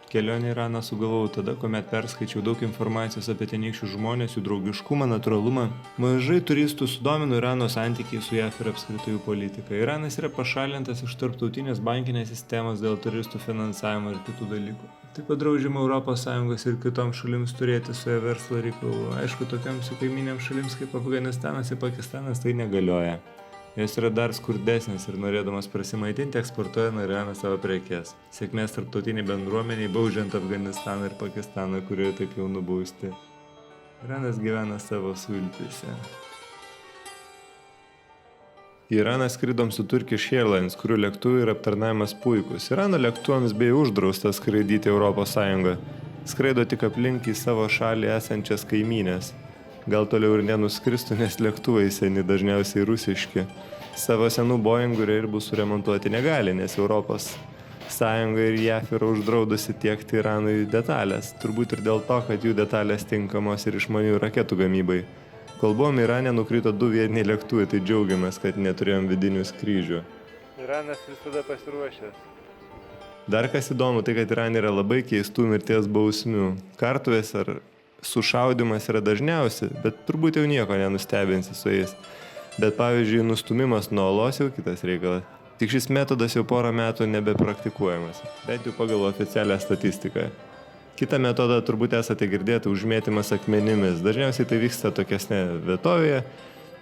Kelionę į Iraną sugalvojau tada, kuomet perskaičiau daug informacijos apie tenykščius žmonės, jų draugiškumą, natūralumą. Mažai turistų sudomino Irano santykiai su JAF ir apskritai jų politika. Iranas yra pašalintas iš tarptautinės bankinės sistemos dėl turistų finansavimo ir kitų dalykų. Taip pat draudžiama ES ir kitoms šalims turėti su jie verslo reikalų. Aišku, tokiams su kaiminėms šalims kaip Afganistanas ir Pakistanas tai negalioja. Jos yra dar skurdesnės ir norėdamas prasimaitinti eksportuoja nuo Irano savo prekes. Sėkmės tarptautiniai bendruomeniai baudžiant Afganistaną ir Pakistaną, kurie taip jau nubausti. Iranas gyvena savo sultyse. Į Iraną skridom su Turkish Airlines, kurių lėktuvai ir aptarnavimas puikus. Irano lėktuvams bei uždrausta skraidyti ES. Skraido tik aplink į savo šalį esančias kaimynės. Gal toliau ir nenuskristų, nes lėktuvai seni, dažniausiai rusiški. Savo senų Boeingų ir Airbus suremontuoti negali, nes ES ir JAF yra uždraudusi tiekti Iranui detalės. Turbūt ir dėl to, kad jų detalės tinkamos ir išmanių raketų gamybai. Kol buvom Irane, nukrito 2 vietiniai lėktuvai, tai džiaugiamės, kad neturėjom vidinių skrydžių. Iranas visada pasiruošęs. Dar kas įdomu, tai kad Irane yra labai keistų mirties bausmių. Kartuvės ar sušaudimas yra dažniausi, bet turbūt jau nieko nenustebinsi su jais. Bet pavyzdžiui, nustumimas nuo olos jau kitas reikalas. Tik šis metodas jau porą metų nebepraktikuojamas, bent jau pagal oficialią statistiką. Kitą metodą turbūt esate girdėti užmėtymas akmenimis. Dažniausiai tai vyksta tokiesne vietovėje.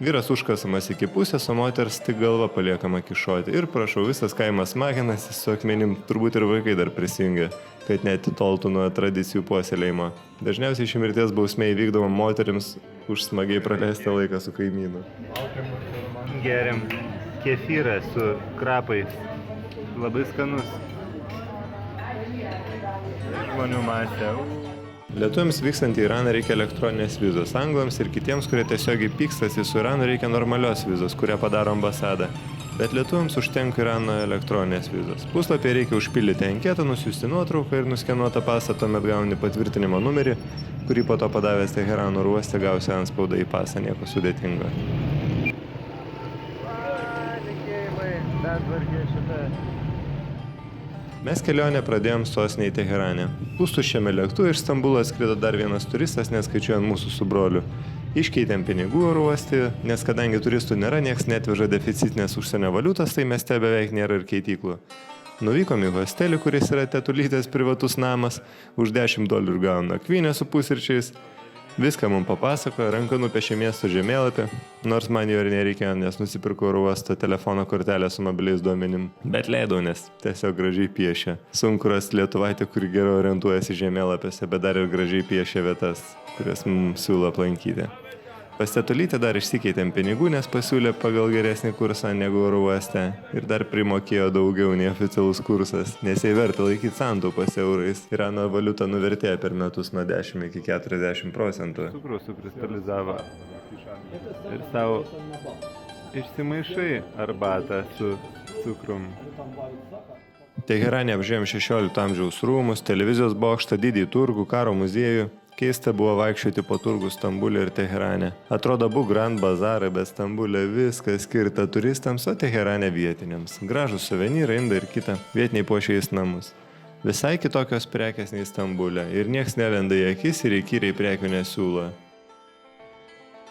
Vyras užkasamas iki pusės, o moters tik galva paliekama kyšoti. Ir prašau, visas kaimas smaginasi su akmenim, turbūt ir vaikai dar prisijungia, kad neatitoltų nuo tradicijų puoselėjimo. Dažniausiai ši mirties bausmė įvykdoma moterims už smagiai praleistą laiką su kaimynu. Geriam kefyrą su krapais. Labai skanus. Žmonių masė. Lietuviams vykstant į Iraną reikia elektroninės vizos. Anglams ir kitiems, kurie tiesiogiai pykstasi su Iranu, reikia normalios vizos, kurią padaro ambasada. Bet lietuviams užtenka Irano elektroninės vizos. Puslapyje reikia užpildyti anketą, nusiųsti nuotrauką ir nuskenuotą pasą, tuomet gauni patvirtinimo numerį, kurį po to padavęs Teherano oro uoste gausi antspaudą į pasą, nieko sudėtingo. Mes kelionę pradėjom sostinėje Teherane. Pustuščiame lėktuve iš Stambulo atskrido dar vienas turistas, neskaičiuojant mūsų su broliu. Iškeitėm pinigų oro uoste, nes kadangi turistų nėra, nieks netveža deficitinės užsienio valiutos, tai mieste beveik nėra ir keityklų. Nuvykom į hostelį, kuris yra tetulytės privatus namas, už $10 gavom nakvynę su pusryčiais. Viską mums papasakojo, ranka nupiešė miesto žemėlapį, nors man jo ir nereikėjo, nes nusipirkau oro uosto telefono kortelę su mobiliais duomenim. Bet leidau, nes tiesiog gražiai piešė. Sunku rasti lietuvaitę, kuri geriau orientuojasi žemėlapiuose, bet dar ir gražiai piešė vietas, kurias mums siūlo aplankyti. Pas tetulytę dar išsikeitėm pinigų, nes pasiūlė pagal geresnį kursą negu oro uoste. Ir dar primokėjo daugiau nei oficialus kursas, nes jai verta laikyti santaupas eurais. Irano valiuta nuvertėjo per metus nuo 10 iki 40%. Cukrus sukristalizavo. Ir savo išsimaišai arbatą su cukrum. Teherane apžiūrėjom 16 amžiaus rūmus, televizijos bokštą, didįjį turgų, karo muziejų. Keista buvo vaikščioti po turgų Stambulė ir Teherane. Atrodo, abu Grand Bazarai, bet Stambulė viskas skirta turistams, o Teherane vietiniams. Gražūs suvenyrai, indai ir kita. Vietiniai puošiais namus. Visai kitokios prekės nei Stambulė. Ir nieks nelenda į akis ir įkyriai prekių nesiūlo.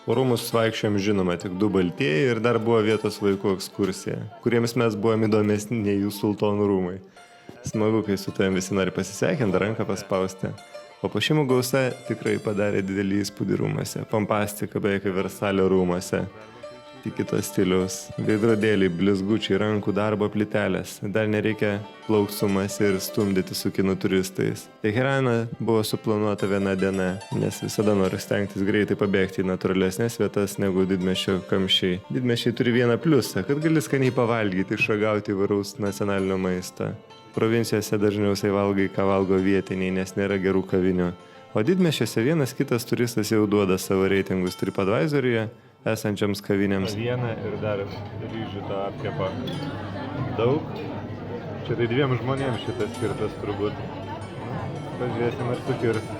Po rūmus vaikščiojom žinoma tik 2 baltieji ir dar buvo vietos vaikų ekskursija, kuriems mes buvom įdomesni nei jų sultonų rūmai. Smagu, kai su tavim visi nori pasisveikinti, ranką paspausti. O pašimų gausa tikrai padarė didelį įspūdį rūmuose. Pompastika beveik Versalio rūmuose. Tik kitos stiliaus. Veidrodėliai, blizgučiai, rankų darbo plytelės. Dar nereikia plaukti su mase ir stumdyti su kinų turistais. Teherane buvo suplanuota viena diena, nes visada noriu stengtis greitai pabėgti į natūralesnės vietas negu didmiesčio kamščiai. Didmiesčiai turi vieną pliusą, kad gali skaniai pavalgyti ir išragauti įvairaus nacionalinio maisto. Provincijose dažniausiai valgai, ką valgo vietiniai, nes nėra gerų kavinių. O didmiesčiuose vienas kitas turistas jau duoda savo reitingus TripAdvisoryje esančiams kavinėms. Vieną ir dar ryžių tą apkepą. Daug. Čia tai 2 žmonėms šitas skirtas turbūt. Pažiūrėsim, ar sukirs.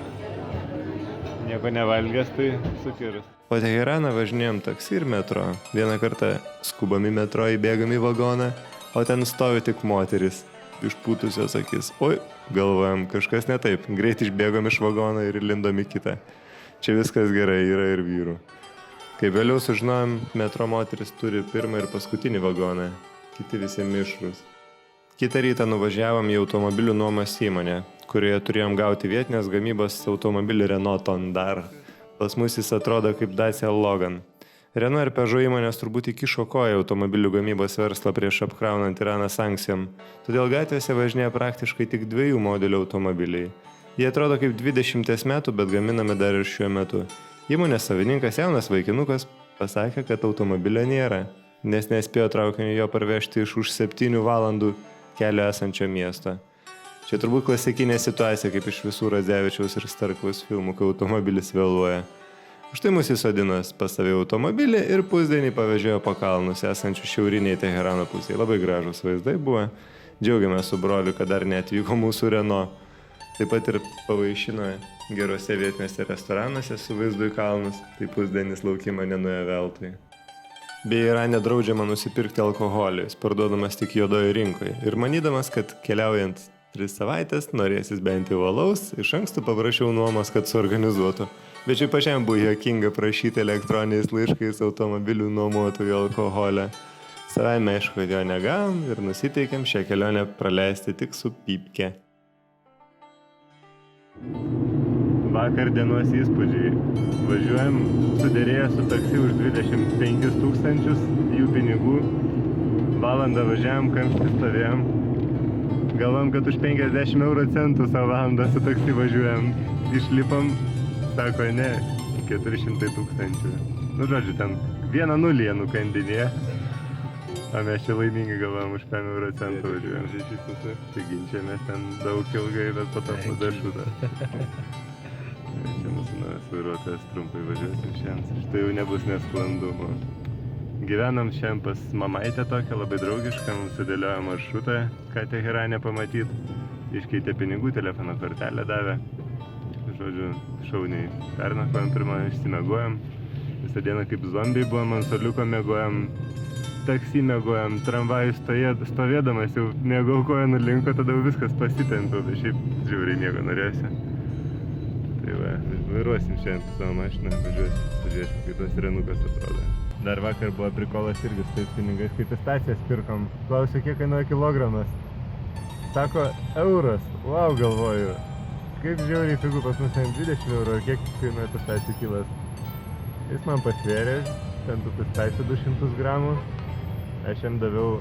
Nieko nevalgęs, tai sukirs. Po Teheraną važinėjom taksi ir metro. Vieną kartą skubam į metro, įbėgam į vagoną, o ten stovi tik moteris. išpūtusios akis. Oi, galvojam, kažkas ne taip. Greit išbėgom iš vagono ir lindom į kitą. Čia viskas gerai, yra ir vyrų. Kai vėliau sužinojom, metro moteris turi pirmą ir paskutinį vagoną. Kiti visi mišrus. Kitą rytą nuvažiavom į automobilių nuomos įmonę, kurioje turėjom gauti vietinės gamybos automobilį Renault Tondar. Pas mus jis atrodo kaip Dacia Logan. Renault ir Peugeot įmonės turbūt įkišo koją automobilių gamybos verslą prieš apkraunant Iraną sankcijom, todėl gatvėse važinėja praktiškai tik 2 modelių automobiliai. Jie atrodo kaip 20 metų, bet gaminami dar ir šiuo metu. Įmonės savininkas, jaunas vaikinukas, pasakė, kad automobilio nėra, nes nespėjo traukiniu jo parvežti iš už 7 valandų kelio esančio miesto. Čia turbūt klasikinė situacija, kaip iš visų Radzevičiaus ir Starkaus filmų, kai automobilis vėluoja. Štai mus įsodino pas save automobilį ir pusdienį pavežiojo po kalnus esančių šiauriniai Teherano pusėje. Labai gražus vaizdai buvo. Džiaugiamės su broliu, kad dar neatvyko mūsų Renault. Taip pat ir pavaišino gerose vietinėse restoranuose su vaizdu į kalnus. Tai pusdienis laukimo nenuėjo veltui. Bei Irane draudžiama nusipirkti alkoholį, jis parduodamas tik juodoje rinkoje. Ir manydamas, kad keliaujant 3 savaitės norėsis bent jau alaus, iš anksto paprašiau nuomos, kad suorganizuotų. Bet čia pačiam buvo juokinga prašyti elektroniniais laiškais automobilių nuomotojų alkoholio. Savaime aišku, kad jo negavom ir nusiteikėm šią kelionę praleisti tik su pypke. Vakar dienos įspūdžiai. Važiuojam sudėrėję su taksi už 25 000 jų pinigų. Valandą važiavam, kamštį stovėjom. Galvom, kad už 50 euro centų savo valandą su taksi važiuojam. Išlipam. Sako, ne, 400 000. Nu, žodžiu, ten 1-0 nukandinė. O mes čia laimingi galvom už 5 euro centų važiuojam. Tai ginčiamės ten daug ilgai, bet po to nudašuta. Čia mūsų naujas vairuotojas trumpai važiuosim šiandien. Štai jau nebus nesklandumų. Gyvenam šiandien pas mamaitę tokią, labai draugišką, mums sudėliojo maršrutą, ką Teherane pamatyt. Iškeitė pinigų, telefono kortelę davė. Žodžiu, šauniai pernakvojom, pirmą išsimegojom. Visą dieną kaip zombiai buvom, ant soliuko megojom, taksi megojom, tramvajų stovėdamas jau mėgau koją nulinko, tada jau viskas pasitempiau, bet šiaip žiauriai miego norėsiu. Tai va, vairuosim šiandien su savo mašiną, pažiūrėsim, kaip tas Renukas atrodo. Dar vakar buvo prikolas irgi su tais pinigais, kai pistacijas pirkom. Klausiu, kiek kainuoja kilogramas. Sako, euras. Wow, galvoju. Kaip žiauriai pigu, pas mus 20 eurų, ar kiek kainuoja pistacijų kilas. Jis man pasvėrė, ten tų pistacijų 200 gramų. Aš jam daviau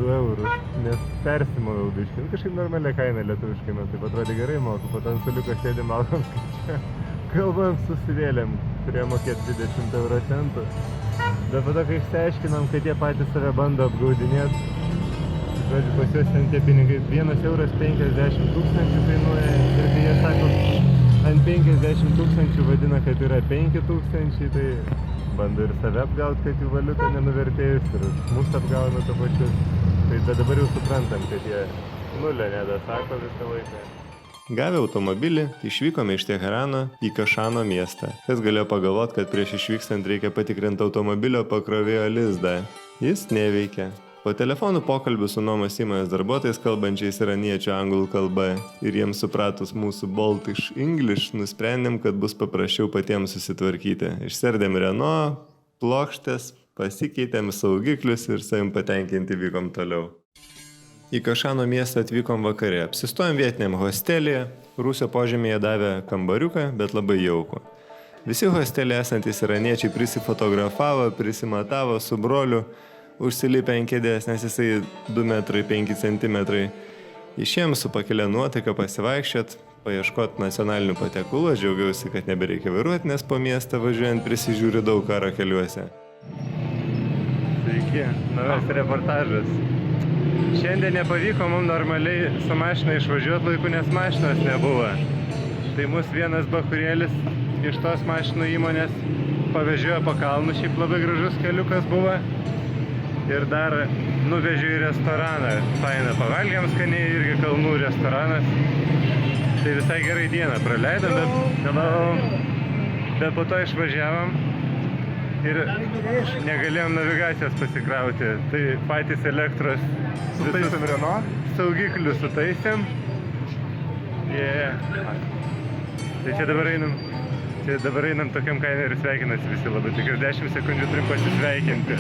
2 eurus, nes persimoviau biškį. Kažkaip normalia kaina lietuviškai, man taip atrodė gerai moku. Po to ant soliuko sėdėm, valgom skaičiuojam. Kalbam, susivėlėm, turėjom mokėti 20 euro centų. Bet po to, kai išsiaiškinom, kad jie patys save bando apgaudinėti, žodžiu, pas juos ten tie pinigai 1 euras 50 000 kainuoja ir kai jie sako, ant 50 000 vadina, kad yra 5 000, tai bando ir save apgaut, kad jų valiuta nenuvertėjus ir mūsų apgauna to pačius. Tai dabar jau suprantam, kad jie nulę nedasako visą laiką. Gavę automobilį, išvykome iš Teherano į Kašano miestą. Kas galėjo pagalvoti, kad prieš išvykstant reikia patikrinti automobilio pakrovėjo lizdą. Jis neveikia. Po telefonų pokalbių su nuomos įmonės darbuotojais kalbančiais iraniečių anglų kalba ir jiems supratus mūsų Baltish English, nusprendėm, kad bus paprasčiau patiems susitvarkyti. Išserdėm Renault, plokštės, pasikeitėm saugiklius ir savim patenkinti vykom toliau. Į Kašano miestą atvykom vakare. Apsistojom vietiniam hostelėje, Rūsio požemėje davė kambariuką, bet labai jaukų. Visi hostelėje esantys iraniečiai prisifotografavo, prisimatavo su broliu, užsilipę ant kėdės, nes jisai 2 metrai 5 centimetrai. Išėjom su pakelia nuotaika pasivaikščiot, paieškot nacionalinių patiekulų, aš džiaugiausi, kad nebereikia vairuoti, nes po miestą važiuojant prisižiūri daug karo keliuose. Sveiki, naujas reportažas. Šiandien nepavyko mums normaliai su mašina išvažiuoti laiku, nes mašinos nebuvo. Tai mūsų vienas bachurėlis iš tos mašinų įmonės pavežiojo po kalnų, šiaip labai gražus keliukas buvo. Ir dar nuvežiu į restoraną. Faina, pavalgėm skaniai, irgi kalnų restoranas. Tai visai gerai dieną praleidom, bet po to išvažiavom. ir negalėjom navigacijos pasikrauti. Tai patys elektros Sutaisėm Renault. saugiklius sutaisėm. Tai čia dabar einam tokiam kaime ir sveikinasi visi labai. Tik 10 sekundžių turim pasisveikinti.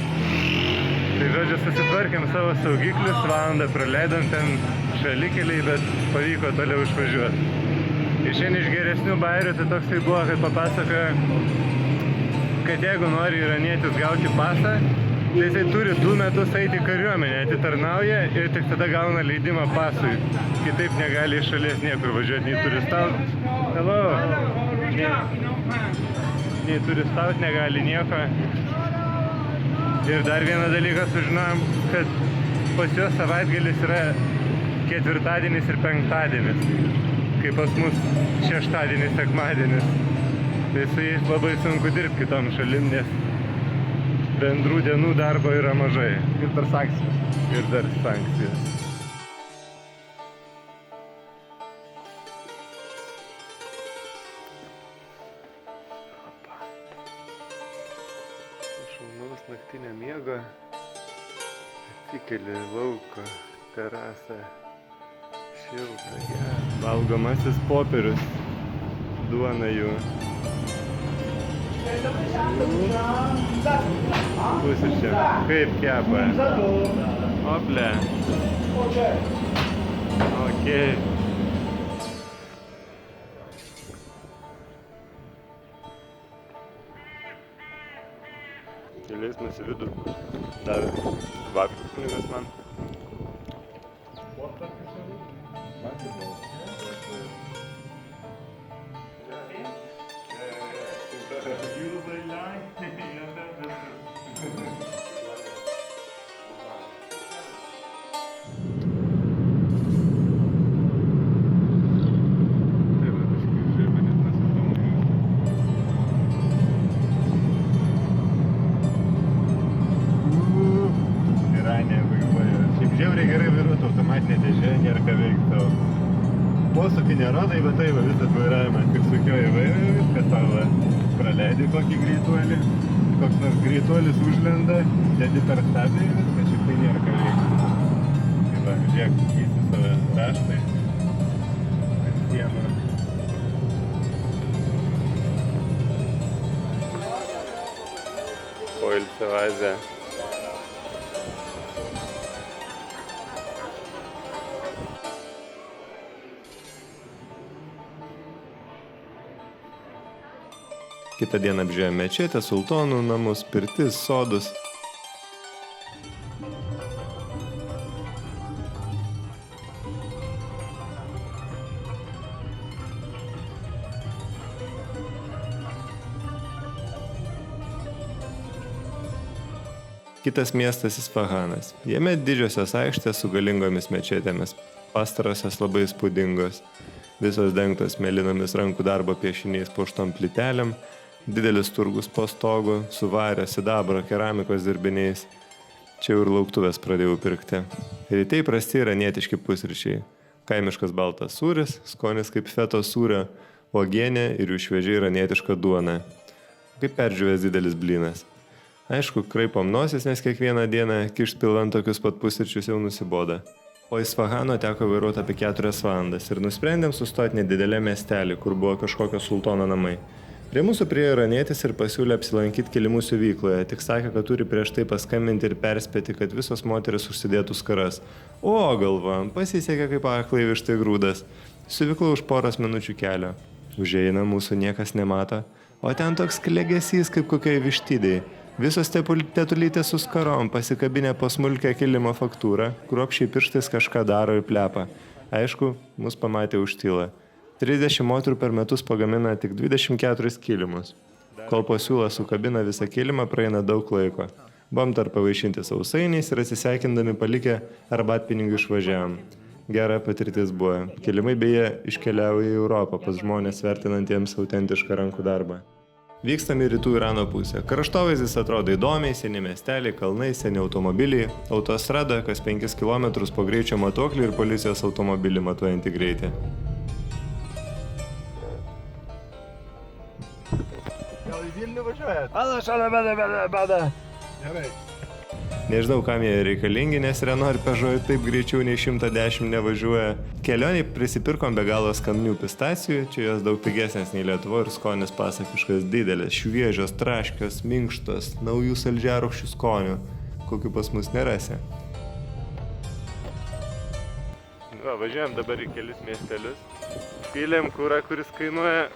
Tai žodžiu, susitvarkėm savo saugiklius, valandą praleidom ten šalikeliai, bet pavyko toliau išvažiuoti. Ir šiandien iš geresnių bairių tai toksai buvo, kad papasakojo, kad jeigu nori iranietis gauti pasą, tai jisai turi 2 metus eiti į kariuomenę, atitarnauja ir tik tada gauna leidimą pasui. Kitaip negali iš šalies niekur važiuoti, nei turistaut. Hello! Nei turistaut negali nieko. Ir dar vieną dalyką sužinojom, kad pas juos savaitgalis yra ketvirtadienis ir penktadienis, kai pas mus šeštadienis, sekmadienis. Tai su jais labai sunku dirbti kitom šalim, nes bendrų dienų darbo yra mažai. Ir dar sankcijos. Ir dar sankcijos. Šaunaus naktinio miego, atsikeli lauko, terasą, šilta, gera. Valgomasis popierius, duona jų. Pusryčiam, kaip kepa. Ople. Okei. Keliais mus į vidų. Davė vakar kunigas man. Žiauriai gerai vairuoti, automatinė dėžė, nėra ką veikti tau. Posūkį nerodai, bet tai va visas vairavimas tik sukioji vairą, viskas tau va. Praleidi kokį greituolį, koks nors greituolis užlenda, dedi per stabdį ir viskas, šiaip tai nėra ką veikti. Tai va, žiūrėk, keisti savo raštai ant sienų. Poilsio oazė. Kitą dieną apžiūrėjome mečetę, sultonų namus, pirtis, sodus. Kitas miestas Isfahanas. Jame didžiosios aikštės su galingomis mečetėmis. Pastarosios labai įspūdingos. Visos dengtos mėlynomis rankų darbo piešiniais puoštom plytelėm. Didelis turgus po stogu, su vario, sidabro, keramikos dirbiniais. Čia jau ir lauktuvės pradėjau pirkti. Ryte įprasti iranietiški pusryčiai. Kaimiškas baltas sūris, skonis kaip fetos sūrio, uogienė ir jų šviežiai iranietiška duona. Kaip perdžiūvęs didelis blynas. Aišku, kraipom nosis, nes kiekvieną dieną kišt pilant tokius pat pusryčius jau nusiboda. Po Isfahano teko vairuoti apie 4 valandas ir nusprendėm sustoti nedidelė miestelį, kur buvo kažkokio sultono namai. Prie mūsų priėjo iranietis ir pasiūlė apsilankyti kilimų siuvykloje, tik sakė, kad turi prieš tai paskambinti ir perspėti, kad visos moteris užsidėtų skaras. O, galvojam, pasisekė kaip aklai vištai grūdas. Siuvykla už poros minučių kelio. Užeina, mūsų niekas nemato, o ten toks klegesys kaip kokiai vištydai. Visos tetulytės su skarom, pasikabinę po smulkę kilimo faktūrą, kruopščiai pirštais kažką daro ir plepa. Aišku, mus pamatė užtyla. 30 moterų per metus pagamina tik 24 kilimus. Kol pasiūla sukabina visą kilimą, praeina daug laiko. Buvom tarp pavaišinti sausainiais ir atsisveikindami palikę arbatpinigių išvažiavom. Gera patirtis buvo. Kilimai beje iškeliavo į Europą pas žmonės vertinantiems autentišką rankų darbą. Vykstam į rytų Irano pusę. Kraštovaizdis atrodo įdomiai, seni miesteliai, kalnai, seni automobiliai, autostrada, kas 5 km po greičio matuoklį ir policijos automobilį matuojantį greitį. Gal į Vilnių važiuoji? Važiuojat. Gerai. Nežinau, kam jie reikalingi, nes Renault ir Peugeot taip greičiau nei 110 nevažiuoja. Kelioniai prisipirkom be galo skanių pistacijų, čia jos daug pigesnės nei Lietuvoje ir skonis pasakiškas didelis, šviežios, traškios, minkštos, naujų saldžiarūgščių skonių, kokių pas mus nerasi. Va, važiuojam dabar į kelis miestelius. Pylėm kurą, kuris kainuoja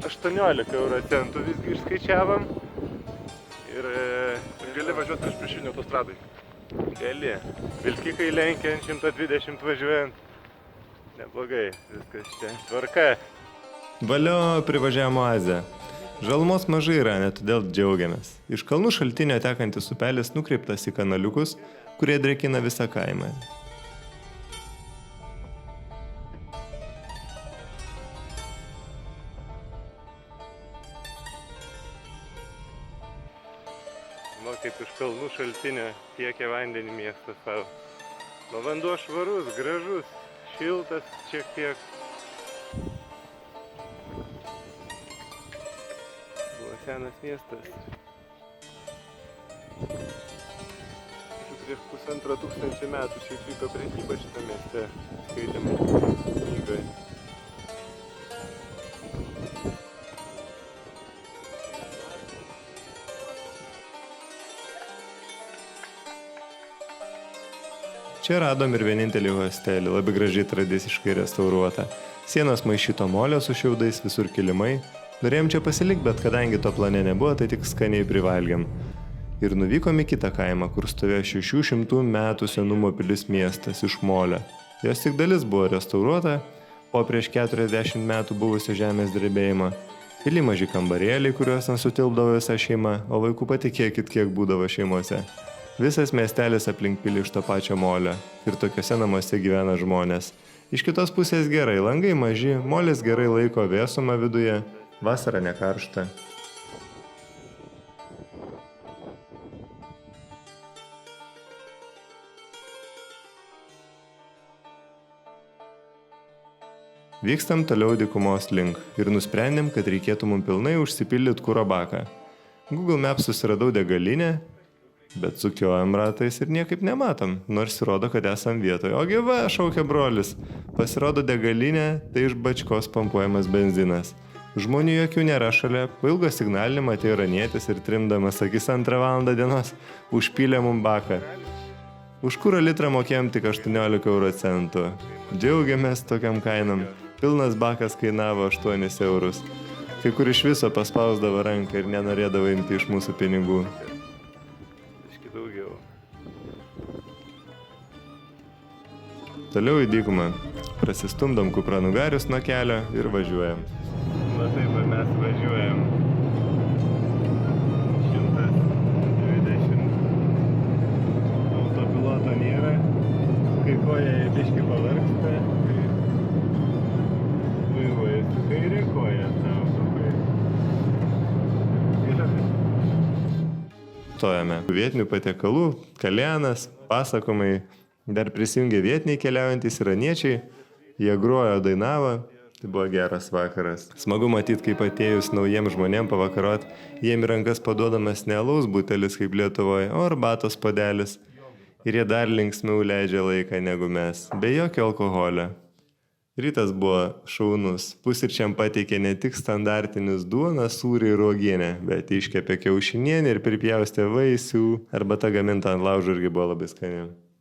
18 euro centų, visgi išskaičiavom. Ir Gali važiuoti prieš priešinį autostradai. gali. Vilkikai lenkiant 120 važiuojant. Neblogai, viskas čia tvarka. Valio, privažiavimo oazę. Žalumos mažai yra, net todėl džiaugiamės. Iš kalnų šaltinio tekantis upelis nukreiptas į kanaliukus, kurie drėkina visą kaimą. Nu, kaip iš kalnų šaltinio tiekia vandenį miestas savo. Nu, vanduo švarus, gražus, šiltas šiek tiek. Buvo senas miestas. Prieš 1500 metų šiaip vyko prekyba šitą mieste, skaitėme knygoje. Čia radom ir vienintelį hostelį, labai gražiai tradiciškai restauruotą. Sienos maišyto molio su šiaudais, visur kilimai. Norėjom čia pasilikti, bet kadangi to plane nebuvo, tai tik skaniai privalgiam. Ir nuvykom į kitą kaimą, kur stovėjo 600 metų senumo pilis miestas iš molio. Jos tik dalis buvo restauruota, po prieš 40 metų buvusio žemės drebėjimo. Pili maži kambarėliai, kuriuos sutilpdavo visa šeima, o vaikų patikėkit, kiek būdavo šeimose. Visas miestelis aplink pilį iš to pačio molio ir tokiuose namuose gyvena žmonės. Iš kitos pusės gerai, langai maži, molis gerai laiko vėsumą viduje, vasara nekaršta. Vykstam toliau dykumos link ir nusprendėm, kad reikėtų mums pilnai užsipildyti kuro baką. Google Maps susiradau degalinę, bet sukiojam ratais ir niekaip nematom, nors rodo, kad esam vietoje. Ogi va, šaukia brolis. Pasirodo degalinė, tai iš bačkos pampuojamas benzinas. Žmonių jokių nėra šalia, ilgo signalinimo atėjo iranietis ir trimdamas akis 2 valandą dienos užpylė mum baką. Už kurą litrą mokėjom tik 18 euro centų. Džiaugiamės tokiam kainam. Pilnas bakas kainavo 8 eurus. Kai kur iš viso paspausdavo ranką ir nenorėdavo imti iš mūsų pinigų. Daugiau. Toliau į dykumą. Prasistumdom kupranugarius nuo kelio ir važiuojam. Na taip, mes važiuojam 120. Autopiloto nėra. Kai koja biškį pavargsta. Vairuoja su kairė koja savo. Stojame. Vietinių patiekalų, kalėnas, pasakomai, dar prisijungė vietiniai keliaujantys iraniečiai, jie grojo, dainavo, tai buvo geras vakaras. Smagu matyti, kaip atėjus naujiem žmonėm pavakarot, jiem į rankas paduodamas ne alaus butelis kaip Lietuvoje, o arbatos puodelis. Ir jie dar linksmiau leidžia laiką negu mes, be jokio alkoholio. Rytas buvo šaunus. Pusryčiam pateikė ne tik standartinius duoną, sūrį ir uogienę, bet iškepė kiaušinienę ir pripjaustė vaisių. Arbata gaminta ant laužo irgi buvo labai skani.